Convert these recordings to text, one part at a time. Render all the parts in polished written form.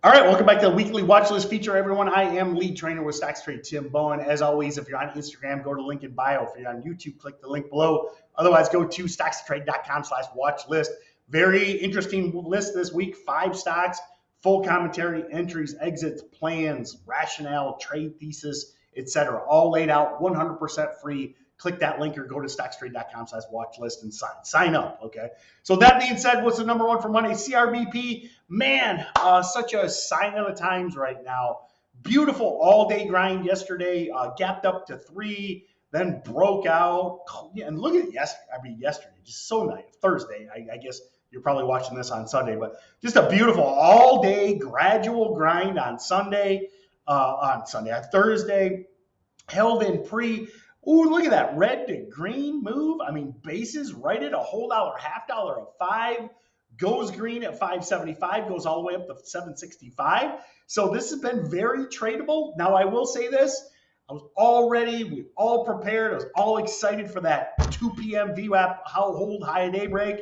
All right, welcome back to the weekly watch list feature, everyone. I am lead trainer with StockStrade, Tim Bowen. As always, if you're on Instagram, go to link in bio. If you're on YouTube, click the link below. Otherwise, go to stockstrade.com/watch list. Very interesting list this week. 5 stocks, full commentary, entries, exits, plans, rationale, trade thesis, etc. All laid out 100% free. Click that link or go to stockstrade.com/watch list and sign up. Okay. So that being said, what's the number one for Monday? CRBP. Man, such a sign of the times right now. Beautiful all-day grind yesterday. Gapped up to 3, then broke out. And look at yesterday, just so nice. Thursday, I guess you're probably watching this on Sunday, but just a beautiful all-day gradual grind on Thursday. Held in pre. Ooh, look at that red to green move. I mean, bases right at a whole dollar, half dollar of 5, goes green at 575, goes all the way up to 765. So this has been very tradable. Now, I will say this. I was all ready. We all prepared. I was all excited for that 2 p.m. VWAP hold high daybreak.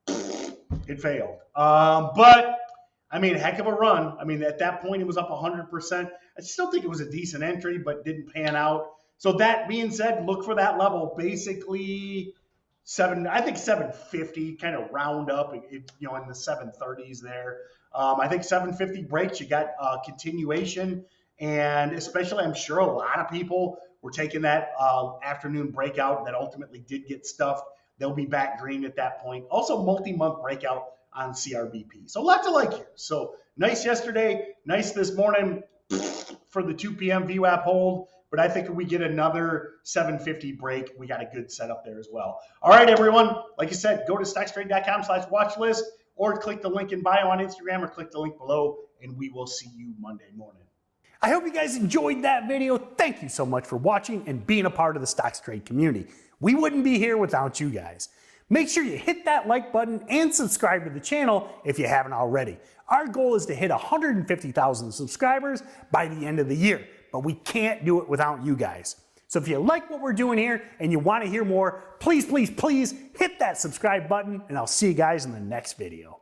It failed. But, I mean, heck of a run. I mean, at that point, it was up 100%. I still think it was a decent entry, but didn't pan out. So that being said, look for that level, basically I think 750, kind of round up, in the 730s there. I think 750 breaks, you got continuation, and especially I'm sure a lot of people were taking that afternoon breakout that ultimately did get stuffed. They'll be back green at that point. Also, multi-month breakout on CRBP. So lots to like here. So nice yesterday, nice this morning for the 2 p.m. VWAP hold. But I think if we get another 750 break, we got a good setup there as well. All right, everyone. Like I said, go to stockstrade.com/watch list or click the link in bio on Instagram or click the link below, and we will see you Monday morning. I hope you guys enjoyed that video. Thank you so much for watching and being a part of the StockStrade community. We wouldn't be here without you guys. Make sure you hit that like button and subscribe to the channel if you haven't already. Our goal is to hit 150,000 subscribers by the end of the year. But we can't do it without you guys. So if you like what we're doing here and you want to hear more, please, please, please hit that subscribe button, and I'll see you guys in the next video.